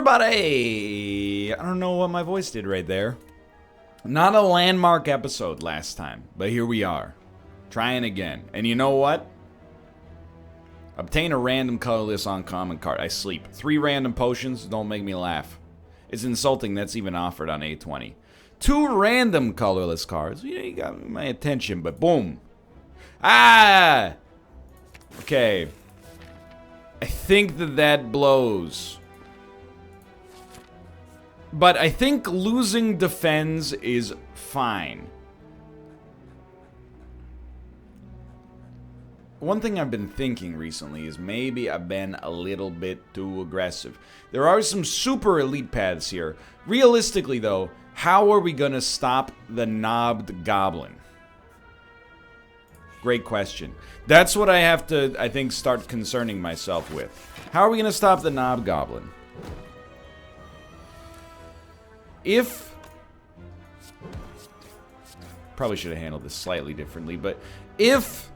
everybody! I don't know what my voice did right there. Not a landmark episode last time, but here we are. Trying again. And you know what? Obtain a random colorless uncommon card. I sleep. 3 random potions, don't make me laugh. It's insulting that's even offered on A20. 2 random colorless cards. Yeah, you got my attention, but boom. Ah! Okay. I think that blows. But I think losing defends is fine. One thing I've been thinking recently is maybe I've been a little bit too aggressive. There are some super elite paths here. Realistically, though, how are we going to stop the knobbed goblin? Great question. That's what I have to, I think, start concerning myself with. How are we going to stop the knob goblin? If... Probably should have handled this slightly differently, but if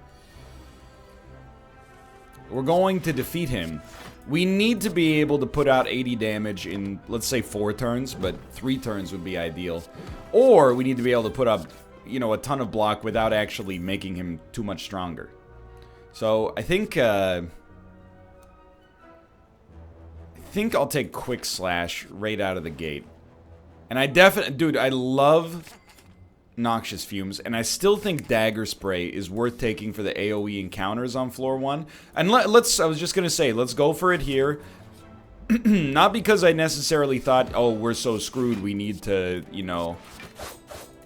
we're going to defeat him, we need to be able to put out 80 damage in, let's say, 4 turns, but 3 turns would be ideal. Or we need to be able to put up, you know, a ton of block without actually making him too much stronger. So I think I'll take Quick Slash right out of the gate. And I definitely, dude, I love Noxious Fumes, and I still think Dagger Spray is worth taking for the AoE encounters on floor 1. And I was just gonna say, let's go for it here. Not because I necessarily thought, oh, we're so screwed, we need to, you know,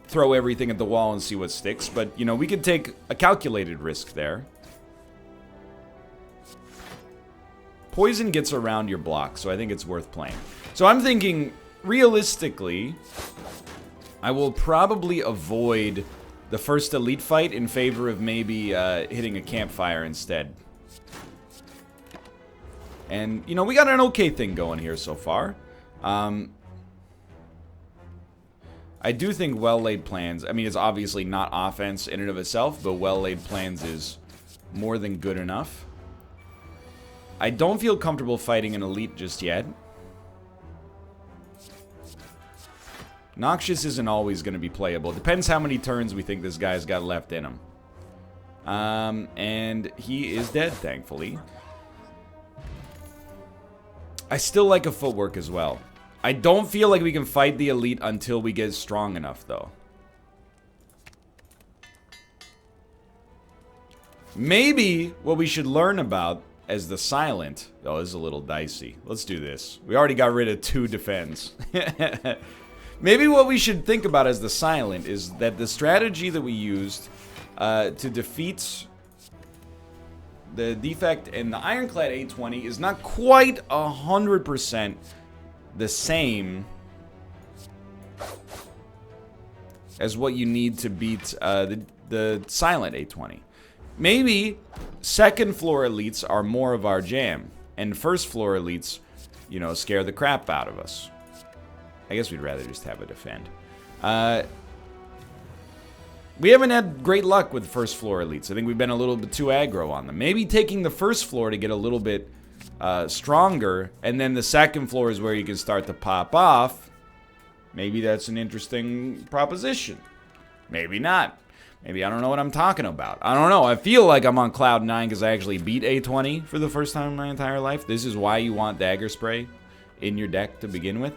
throw everything at the wall and see what sticks, but, you know, we could take a calculated risk there. Poison gets around your block, so I think it's worth playing. So I'm thinking, realistically, I will probably avoid the first elite fight in favor of maybe hitting a campfire instead. And, you know, we got an okay thing going here so far. I do think well-laid plans, I mean, it's obviously not offense in and of itself, but well-laid plans is more than good enough. I don't feel comfortable fighting an elite just yet. Noxious isn't always going to be playable. Depends how many turns we think this guy's got left in him. And he is dead, thankfully. I still like a footwork as well. I don't feel like we can fight the elite until we get strong enough, though. Maybe what we should learn about as the silent... Oh, this is a little dicey. Let's do this. We already got rid of 2 defense. Maybe what we should think about as the silent is that the strategy that we used to defeat the defect in the Ironclad A20 is not quite 100% the same as what you need to beat the silent A20. Maybe second floor elites are more of our jam, and first floor elites, you know, scare the crap out of us. I guess we'd rather just have a defend. We haven't had great luck with first floor elites. I think we've been a little bit too aggro on them. Maybe taking the first floor to get a little bit stronger, and then the second floor is where you can start to pop off. Maybe that's an interesting proposition. Maybe not. Maybe I don't know what I'm talking about. I don't know. I feel like I'm on cloud 9 because I actually beat A20 for the first time in my entire life. This is why you want Dagger Spray in your deck to begin with.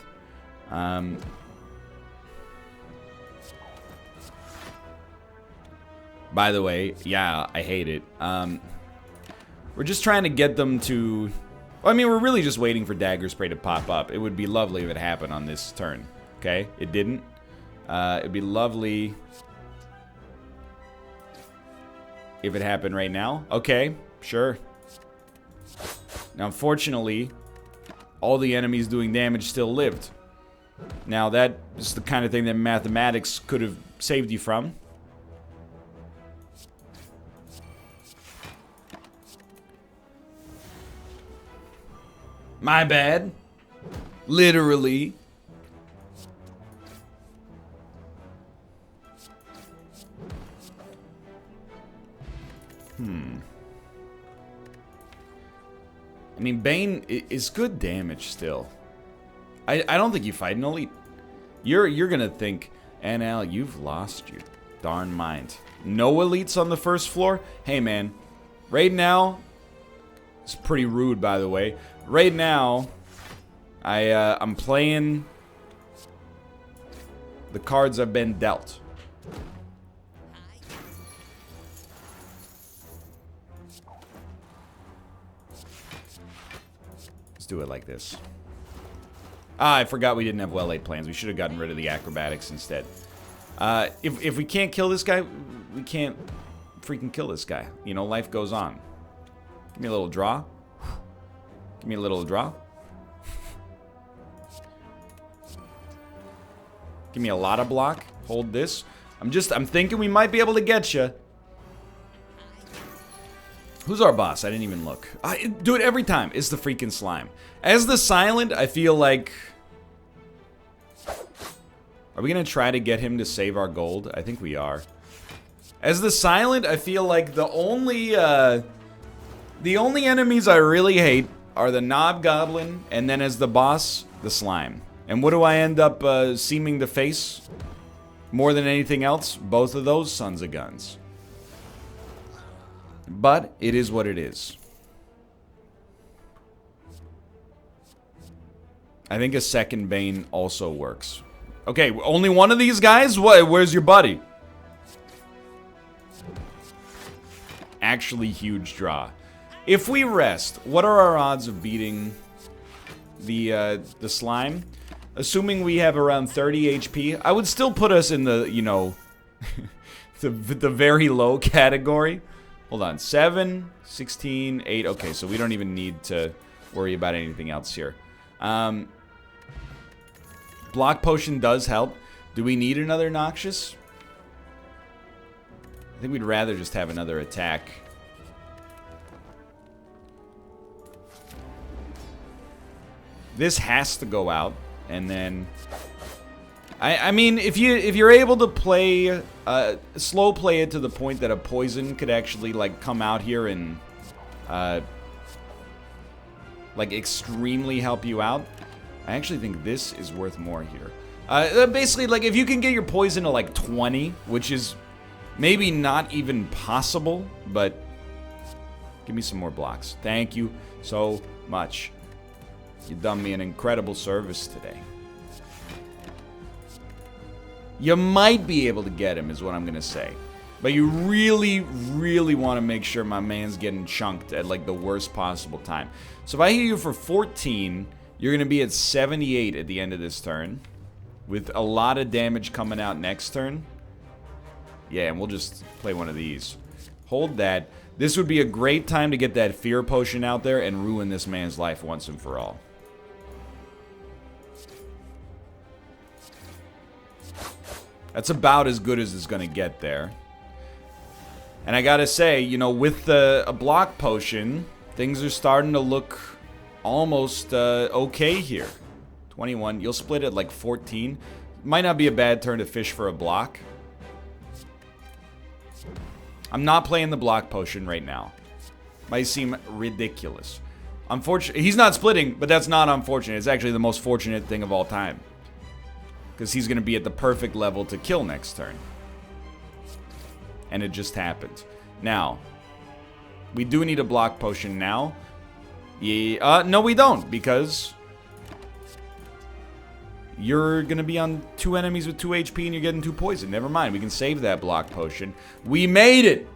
By the way, yeah, I hate it. We're just trying to get them to... Well, I mean, we're really just waiting for Dagger Spray to pop up. It would be lovely if it happened on this turn. Okay? It didn't. It'd be lovely if it happened right now. Okay, sure. Now, unfortunately, all the enemies doing damage still lived. Now, that is the kind of thing that mathematics could have saved you from. My bad. Literally. I mean, Bane is good damage still. I don't think you fight an elite. You're gonna think, NL, you've lost your darn mind. No elites on the first floor? Hey man, right now, it's pretty rude by the way. Right now, I'm playing the cards I've been dealt. Let's do it like this. Ah, I forgot we didn't have well-laid plans. We should have gotten rid of the acrobatics instead. If we can't kill this guy, we can't freaking kill this guy. You know, life goes on. Give me a little draw. Give me a little draw. Give me a lot of block. Hold this. I'm thinking we might be able to get you. Who's our boss? I didn't even look. I do it every time. It's the freaking slime. As the silent, I feel like... Are we going to try to get him to save our gold? I think we are. As the silent, I feel like the only enemies I really hate are the knob goblin, and then as the boss, the slime. And what do I end up seeming to face? More than anything else, both of those sons of guns. But it is what it is. I think a second Bane also works. Okay, only one of these guys? What? Where's your buddy? Actually huge draw. If we rest, what are our odds of beating the slime? Assuming we have around 30 HP, I would still put us in the, you know, the very low category. Hold on, 7, 16, 8. Okay, so we don't even need to worry about anything else here. Block potion does help. Do we need another Noxious? I think we'd rather just have another attack. This has to go out, and then... I mean, if you're able to play, slow play it to the point that a poison could actually, like, come out here and, like, extremely help you out, I actually think this is worth more here. Basically, like, if you can get your poison to, like, 20, which is maybe not even possible, but give me some more blocks. Thank you so much. You've done me an incredible service today. You might be able to get him, is what I'm going to say. But you really, really want to make sure my man's getting chunked at, like, the worst possible time. So if I hit you for 14, you're going to be at 78 at the end of this turn. With a lot of damage coming out next turn. Yeah, and we'll just play one of these. Hold that. This would be a great time to get that fear potion out there and ruin this man's life once and for all. That's about as good as it's going to get there. And I gotta say, you know, with a block potion, things are starting to look almost okay here. 21. You'll split at like 14. Might not be a bad turn to fish for a block. I'm not playing the block potion right now. Might seem ridiculous. Unfortunately, he's not splitting, but that's not unfortunate. It's actually the most fortunate thing of all time. Because he's going to be at the perfect level to kill next turn. And it just happened. Now, we do need a block potion now. Yeah, no we don't, because you're going to be on 2 enemies with 2 HP and you're getting 2 poison. Never mind, we can save that block potion. We made it!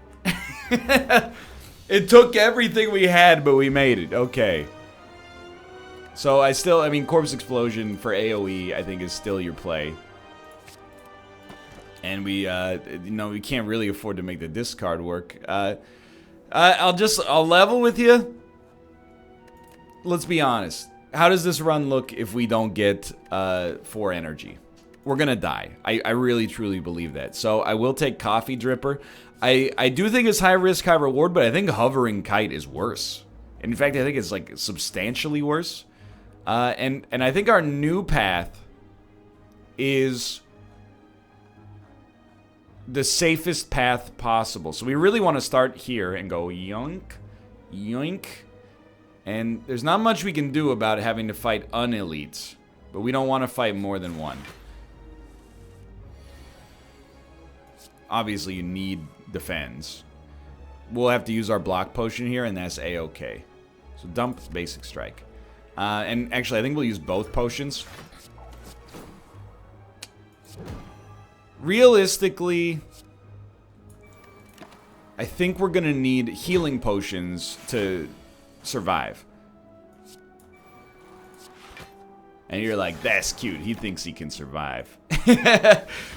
It took everything we had, but we made it. Okay. So I mean, Corpse Explosion for AoE, I think, is still your play. And we, you know, we can't really afford to make the discard work. I'll level with you. Let's be honest. How does this run look if we don't get 4 energy? We're gonna die. I really, truly believe that. So I will take Coffee Dripper. I do think it's high risk, high reward, but I think Hovering Kite is worse. In fact, I think it's, like, substantially worse. And I think our new path is the safest path possible. So we really want to start here and go yoink, yoink. And there's not much we can do about having to fight unelites But we don't want to fight more than one. Obviously, you need defense. We'll have to use our block potion here, and that's A-okay. So dump basic strike. And actually, I think we'll use both potions. Realistically, I think we're gonna need healing potions to survive. And you're like, that's cute. He thinks he can survive.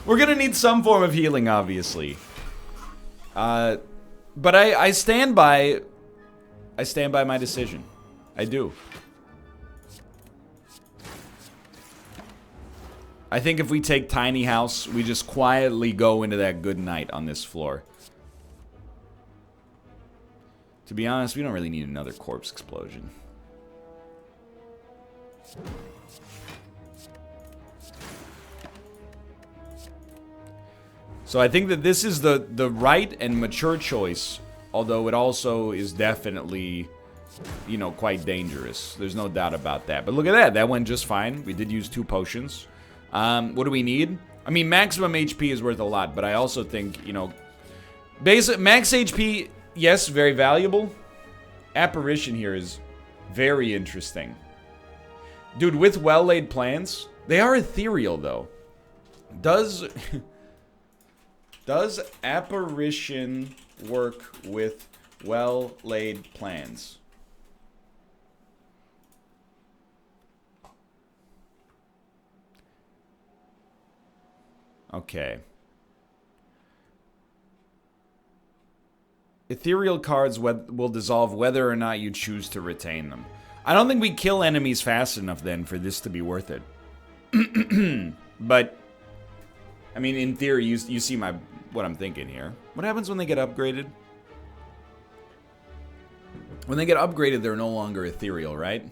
We're gonna need some form of healing, obviously. But I stand by my decision. I do. I think if we take Tiny House, we just quietly go into that good night on this floor. To be honest, we don't really need another corpse explosion. So I think that this is the right and mature choice, although it also is definitely, you know, quite dangerous. There's no doubt about that. But look at that. That went just fine. We did use 2 potions. What do we need? I mean, maximum HP is worth a lot, but I also think, you know, max HP, yes, very valuable. Apparition here is very interesting. Dude, with well-laid plans, they are ethereal, though. Does apparition work with well-laid plans? Okay. Ethereal cards will dissolve whether or not you choose to retain them. I don't think we kill enemies fast enough then for this to be worth it. But, I mean, in theory, you see what I'm thinking here. What happens when they get upgraded? When they get upgraded, they're no longer ethereal, right?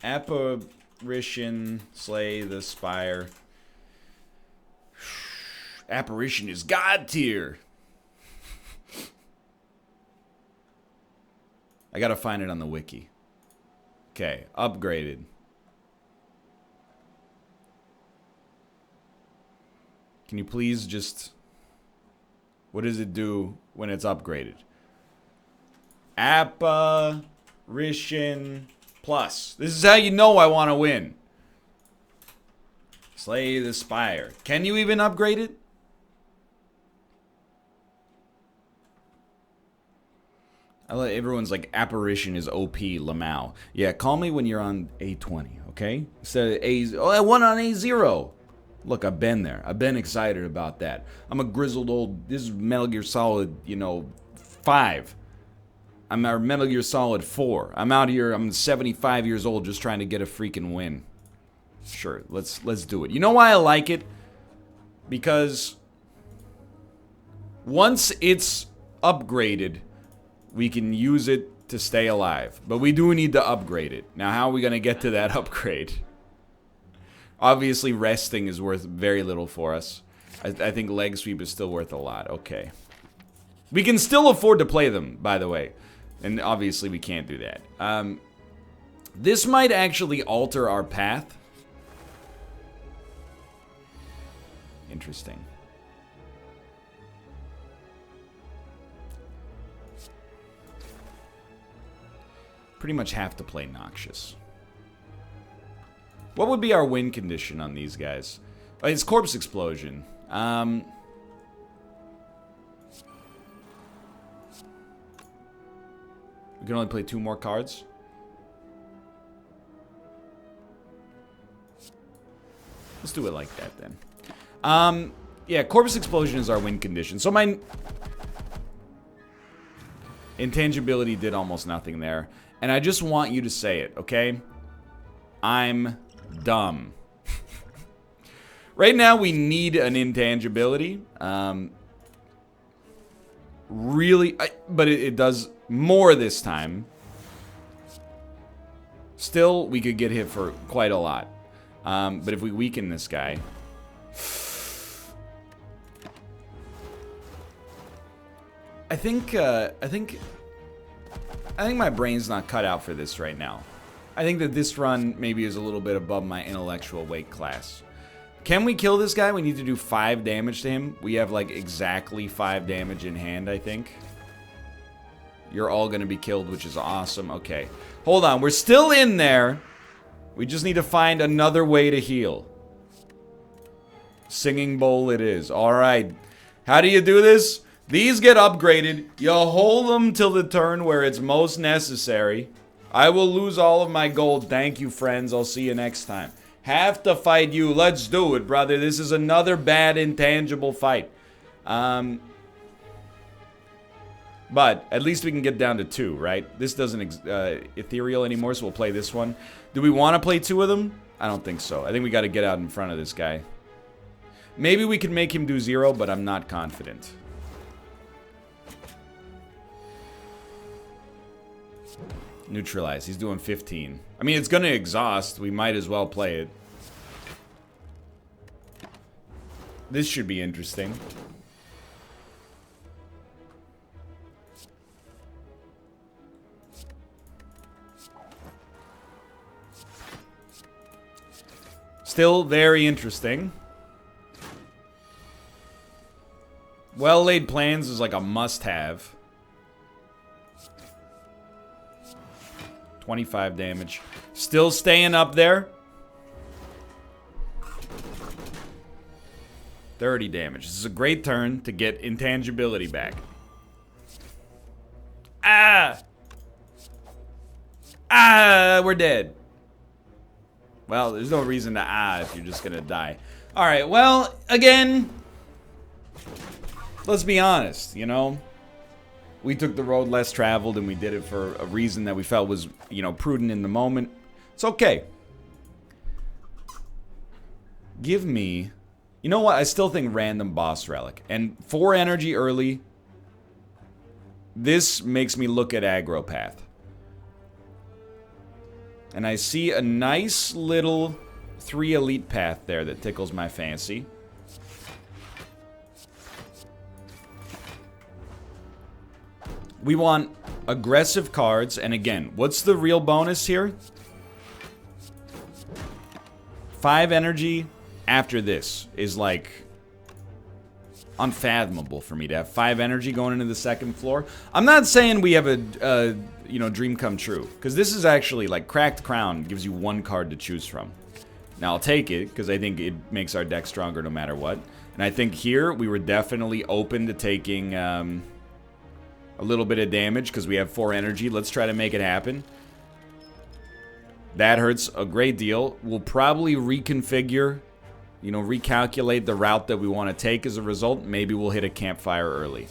Apparition, Slay the Spire. Apparition is God tier. I gotta find it on the wiki. Okay, upgraded. Can you please just... What does it do when it's upgraded? Apparition Plus. This is how you know I want to win. Slay the Spire. Can you even upgrade it? Everyone's like, Apparition is OP, Lamau. Yeah, call me when you're on A20, okay? Instead of A... Oh, I won on A0. Look, I've been there. I've been excited about that. I'm a grizzled old... This is Metal Gear Solid, you know, 5. I'm our Metal Gear Solid 4. I'm out here, I'm 75 years old just trying to get a freaking win. Sure, let's do it. You know why I like it? Because once it's upgraded, we can use it to stay alive. But we do need to upgrade it. Now, how are we going to get to that upgrade? Obviously, resting is worth very little for us. I think leg sweep is still worth a lot. Okay. We can still afford to play them, by the way. And obviously, we can't do that. This might actually alter our path. Interesting. Pretty much have to play Noxious. What would be our win condition on these guys? It's Corpse Explosion. We can only play 2 more cards. Let's do it like that then. Yeah, Corpse Explosion is our win condition. So my intangibility did almost nothing there. And I just want you to say it, okay? I'm dumb. Right now, we need an intangibility. Really, but it does more this time. Still, we could get hit for quite a lot. But if we weaken this guy... I think my brain's not cut out for this right now. I think that this run maybe is a little bit above my intellectual weight class. Can we kill this guy? We need to do 5 damage to him. We have, like, exactly 5 damage in hand, I think. You're all gonna be killed, which is awesome. Okay. Hold on. We're still in there. We just need to find another way to heal. Singing bowl it is. Alright. How do you do this? These get upgraded. You hold them till the turn where it's most necessary. I will lose all of my gold. Thank you, friends. I'll see you next time. Have to fight you. Let's do it, brother. This is another bad intangible fight. But at least we can get down to 2, right? This doesn't ethereal anymore, so we'll play this one. Do we want to play 2 of them? I don't think so. I think we got to get out in front of this guy. Maybe we can make him do 0, but I'm not confident. Neutralize. He's doing 15. I mean, it's going to exhaust. We might as well play it. This should be interesting. Still very interesting. Well-laid plans is like a must-have. 25 damage. Still staying up there. 30 damage. This is a great turn to get intangibility back. Ah! Ah! We're dead. Well, there's no reason to if you're just gonna die. Alright, well, again, let's be honest, you know? We took the road less traveled and we did it for a reason that we felt was, you know, prudent in the moment. It's okay. Give me... You know what? I still think random boss relic. And 4 energy early. This makes me look at aggro path. And I see a nice little 3 elite path there that tickles my fancy. We want aggressive cards. And again, what's the real bonus here? 5 energy after this is like unfathomable for me to have 5 energy going into the second floor. I'm not saying we have a you know, dream come true, because this is actually like Cracked Crown gives you 1 card to choose from. Now I'll take it because I think it makes our deck stronger no matter what. And I think here we were definitely open to taking a little bit of damage because we have 4 energy. Let's try to make it happen. That hurts a great deal. We'll probably reconfigure, you know, recalculate the route that we want to take as a result. Maybe we'll hit a campfire early.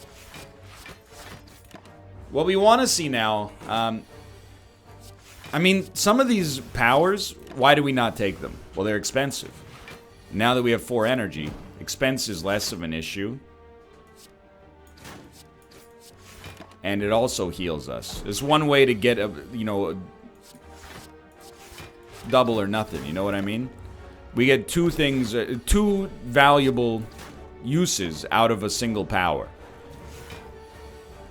What we want to see now, I mean, some of these powers, why do we not take them? Well, they're expensive. Now that we have 4 energy, expense is less of an issue. And it also heals us. It's one way to get a, you know, a double or nothing, you know what I mean? We get 2 things, 2 valuable uses out of a single power.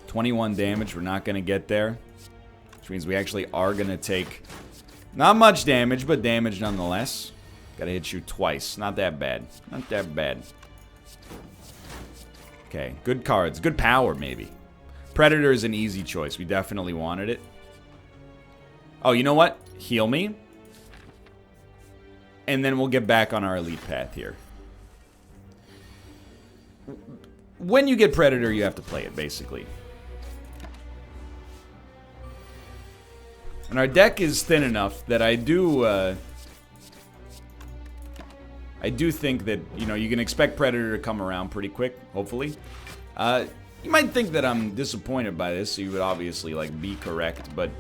21 damage, we're not going to get there. Which means we actually are going to take not much damage, but damage nonetheless. Gotta hit you twice. Not that bad. Not that bad. Okay, good cards. Good power, maybe. Predator is an easy choice. We definitely wanted it. Oh, you know what? Heal me. And then we'll get back on our elite path here. When you get Predator, you have to play it, basically. And our deck is thin enough that I do think that, you know, you can expect Predator to come around pretty quick, hopefully. You might think that I'm disappointed by this, so you would obviously, like, be correct, but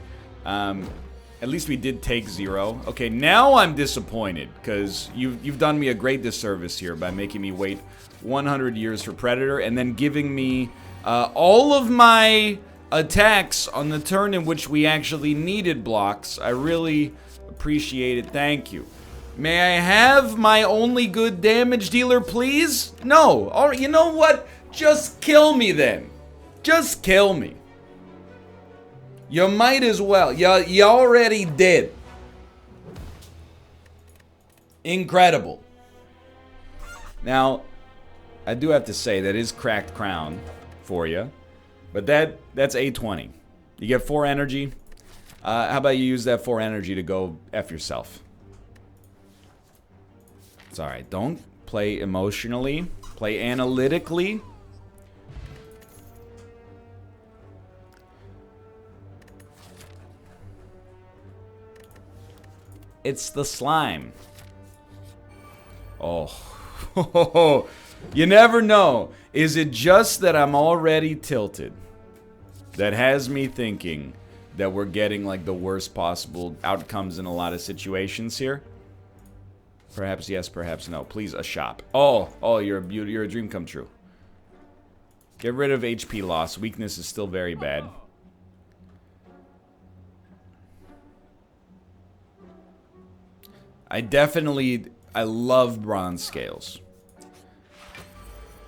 at least we did take 0. Okay, now I'm disappointed, because you've done me a great disservice here by making me wait 100 years for Predator, and then giving me all of my attacks on the turn in which we actually needed blocks. I really appreciate it. Thank you. May I have my only good damage dealer, please? No. All right, you know what? Just kill me then. Just kill me. You might as well. You already did. Incredible. Now, I do have to say that is cracked crown for you. But that's A20. You get 4 energy. How about you use that 4 energy to go F yourself? It's alright. Don't play emotionally. Play analytically. It's the slime. Oh. You never know. Is it just that I'm already tilted? That has me thinking that we're getting like the worst possible outcomes in a lot of situations here? Perhaps yes, perhaps no. Please, a shop. Oh, you're a beauty. You're a dream come true. Get rid of HP loss. Weakness is still very bad. I love bronze scales.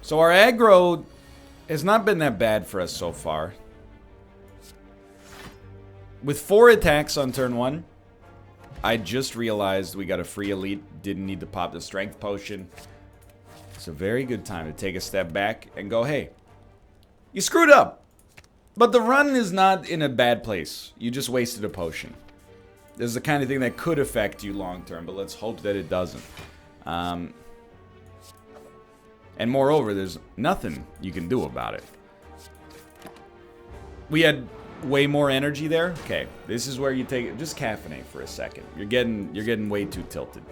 So our aggro has not been that bad for us so far. With 4 attacks on turn 1, I just realized we got a free elite. Didn't need to pop the strength potion. It's a very good time to take a step back and go, hey, you screwed up. But the run is not in a bad place. You just wasted a potion. This is the kind of thing that could affect you long term, but let's hope that it doesn't. And moreover, there's nothing you can do about it. We had way more energy there. Okay, this is where you take it. Just caffeinate for a second. You're getting way too tilted.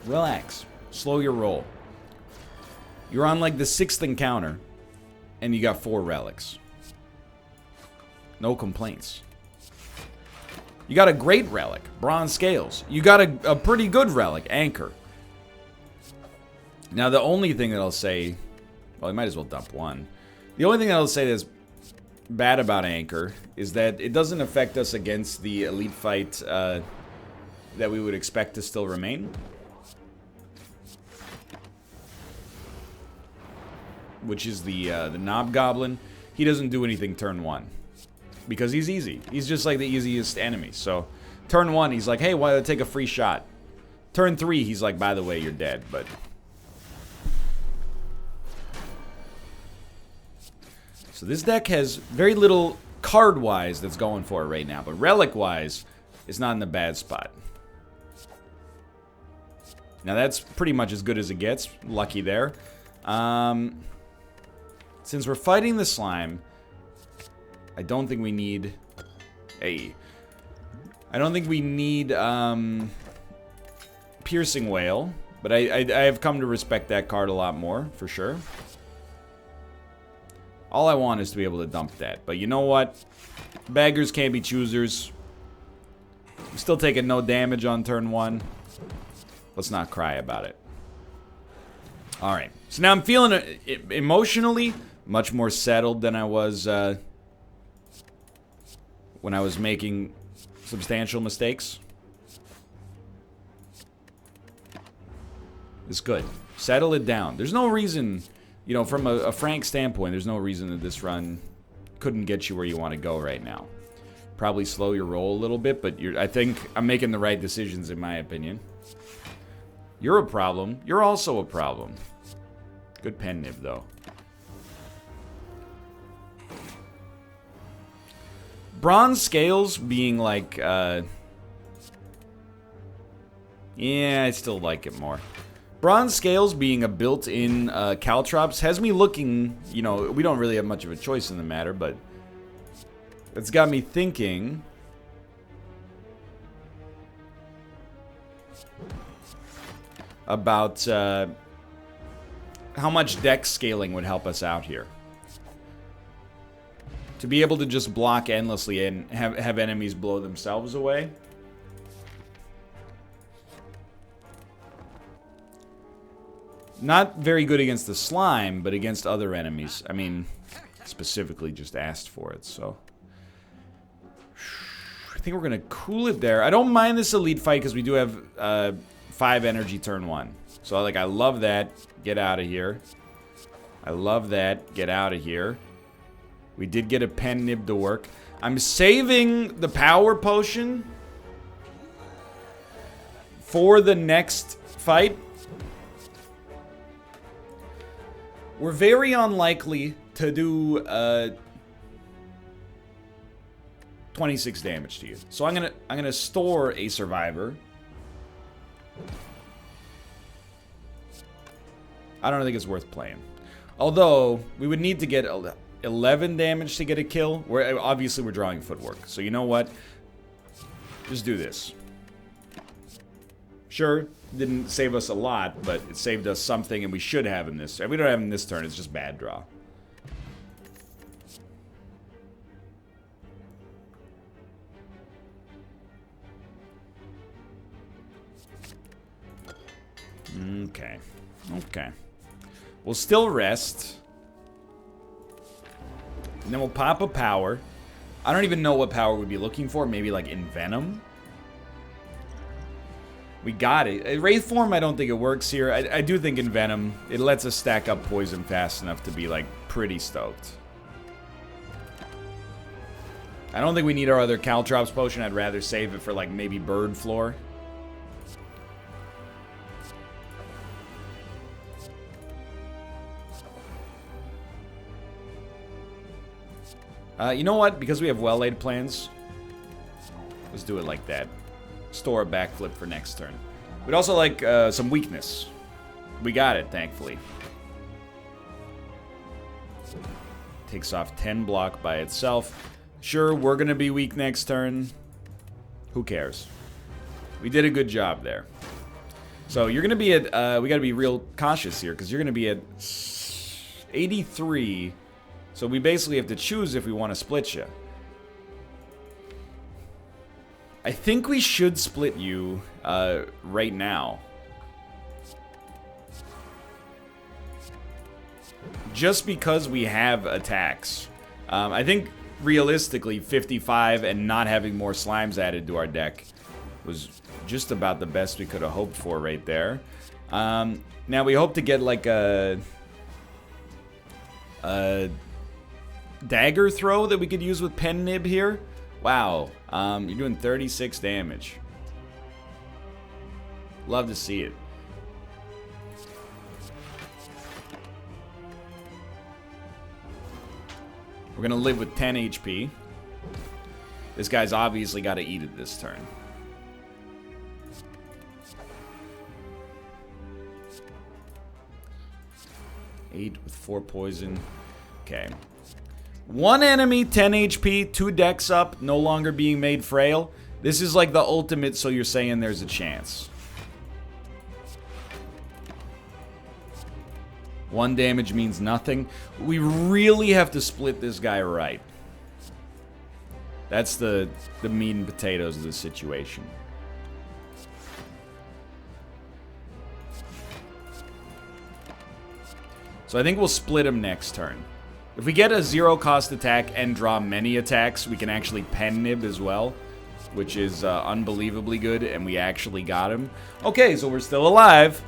Relax. Slow your roll. You're on like the 6th encounter, and you got 4 relics. No complaints. You got a great relic, bronze scales. You got a pretty good relic, anchor. Now the only thing that I'll say, well, I might as well dump 1. The only thing that I'll say that's bad about anchor is that it doesn't affect us against the elite fight that we would expect to still remain. Which is the knob goblin. He doesn't do anything turn 1. Because he's easy. He's just like the easiest enemy. So, turn 1, he's like, hey, why don't I take a free shot? Turn 3, he's like, by the way, you're dead. But so this deck has very little card-wise that's going for it right now. But relic-wise, it's not in a bad spot. Now that's pretty much as good as it gets. Lucky there. Since we're fighting the slime, I don't think we need I don't think we need Piercing Whale, but I have come to respect that card a lot more, for sure. All I want is to be able to dump that. But you know what? Beggars can't be choosers. I'm still taking no damage on turn 1. Let's not cry about it. Alright. So now I'm feeling emotionally much more settled than I was when I was making substantial mistakes. It's good. Settle it down. There's no reason, you know, from a frank standpoint, there's no reason that this run couldn't get you where you want to go right now. Probably slow your roll a little bit, but I think I'm making the right decisions in my opinion. You're a problem. You're also a problem. Good pen nib, though. Bronze scales being like, yeah, I still like it more. Bronze scales being a built-in caltrops has me looking, you know, we don't really have much of a choice in the matter, but it's got me thinking about how much deck scaling would help us out here. To be able to just block endlessly and have enemies blow themselves away. Not very good against the slime, but against other enemies. I mean, specifically just asked for it, so. I think we're going to cool it there. I don't mind this elite fight because we do have 5 energy turn 1. So, like, I love that. Get out of here. I love that. Get out of here. We did get a pen nib to work. I'm saving the power potion for the next fight, we're very unlikely to do 26 damage to you. So I'm gonna store a survivor. I don't think it's worth playing. Although we would need to get 11 damage to get a kill. Obviously we're drawing footwork. So you know what? Just do this. Sure, didn't save us a lot, but it saved us something, and we should have him this turn. If we don't have him this turn, it's just bad draw. Okay. Okay. We'll still rest. And then we'll pop a power. I don't even know what power we'd be looking for. Maybe like Envenom? We got it. Wraith form, I don't think it works here. I do think Envenom, it lets us stack up poison fast enough to be like pretty stoked. I don't think we need our other Caltrops potion. I'd rather save it for like maybe Bird Floor. You know what? Because we have well-laid plans, let's do it like that. Store a backflip for next turn. We'd also like some weakness. We got it, thankfully. Takes off 10 block by itself. Sure, we're going to be weak next turn. Who cares? We did a good job there. So you're going to be at... we got to be real cautious here, because you're going to be at 83... So we basically have to choose if we want to split you. I think we should split you right now. Just because we have attacks. I think realistically 55 and not having more slimes added to our deck was just about the best we could have hoped for right there. Now we hope to get like a dagger throw that we could use with pen nib here. Wow, you're doing 36 damage. Love to see it. We're gonna live with 10 HP. This guy's obviously got to eat it this turn. Eight with 4 poison. Okay. One enemy, 10 HP, 2 decks up, no longer being made frail. This is like the ultimate, so you're saying there's a chance. 1 damage means nothing. We really have to split this guy right. That's the meat and potatoes of the situation. So I think we'll split him next turn. If we get a 0-cost attack and draw many attacks, we can actually pen nib as well, which is unbelievably good, and we actually got him. Okay, so we're still alive.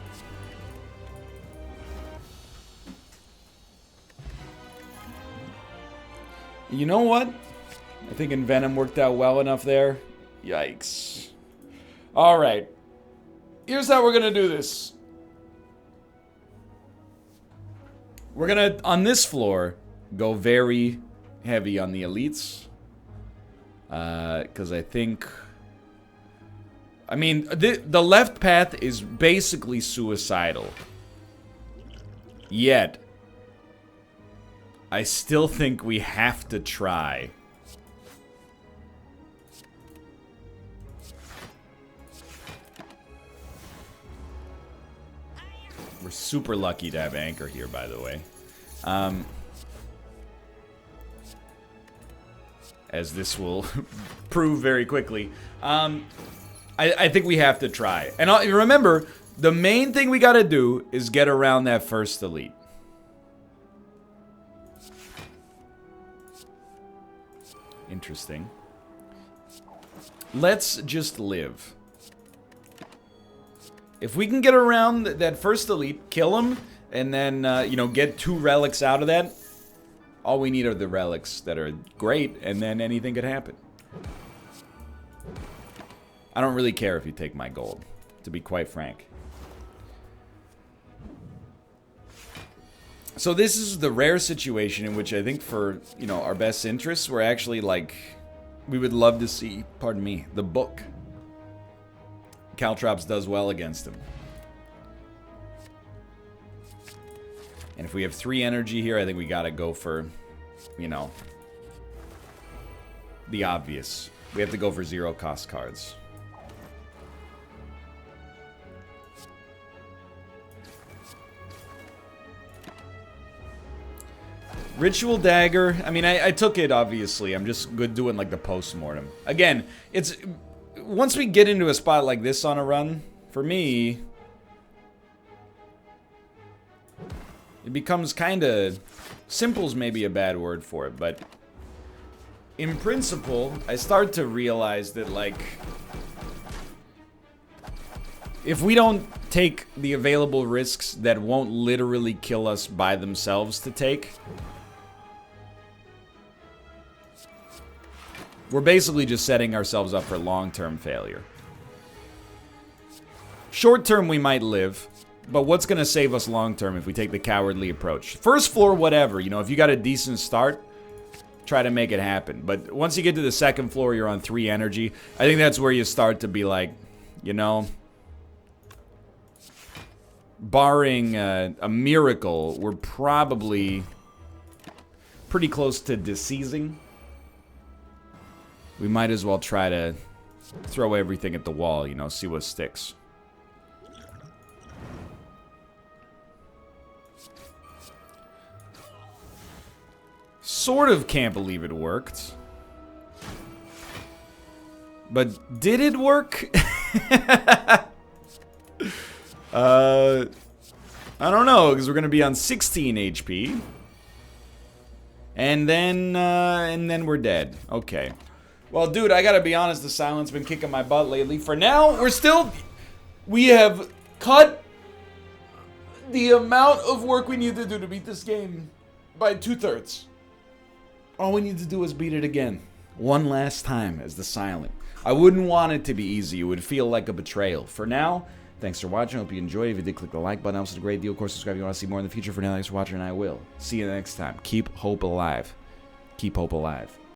You know what? I think Envenom worked out well enough there. Yikes. Alright. Here's how we're gonna do this. We're gonna, on this floor, go very heavy on the elites. Because I think... I mean, the left path is basically suicidal. Yet, I still think we have to try. We're super lucky to have Anchor here, by the way. As this will prove very quickly. I think we have to try. And remember, the main thing we gotta do is get around that first elite. Interesting. Let's just live. If we can get around that first elite, kill him, and then, you know, get 2 relics out of that, all we need are the relics that are great, and then anything could happen. I don't really care if you take my gold. to be quite frank. So this is the rare situation in which I think for, you know, our best interests, we're actually like, we would love to see, pardon me, the book. Caltrops does well against him. And if we have 3 energy here, I think we gotta go for, you know, the obvious. We have to go for 0 cost cards. Ritual Dagger, I mean, I took it, obviously. I'm just good doing, like, the post-mortem. Again, it's... Once we get into a spot like this on a run, for me... It becomes kind of... Simple's maybe a bad word for it, but... In principle, I start to realize that, like... If we don't take the available risks that won't literally kill us by themselves to take... We're basically just setting ourselves up for long-term failure. Short-term, we might live, but what's going to save us long-term if we take the cowardly approach? First floor, whatever. You know, if you got a decent start, try to make it happen. But once you get to the second floor, you're on 3 energy. I think that's where you start to be like, you know, barring a miracle, we're probably pretty close to deceasing. We might as well try to throw everything at the wall, you know, see what sticks. Sort of can't believe it worked. But did it work? I don't know, because we're going to be on 16 HP. And then we're dead. Okay. Well, dude, I gotta be honest, the silence been kicking my butt lately. For now, we have cut the amount of work we need to do to beat this game by 2/3. All we need to do is beat it again. One last time as the silent. I wouldn't want it to be easy. It would feel like a betrayal. For now, thanks for watching. I hope you enjoyed. If you did, click the like button. That was a great deal. Of course, subscribe if you want to see more in the future. For now, thanks for watching, and I will see you next time. Keep hope alive. Keep hope alive.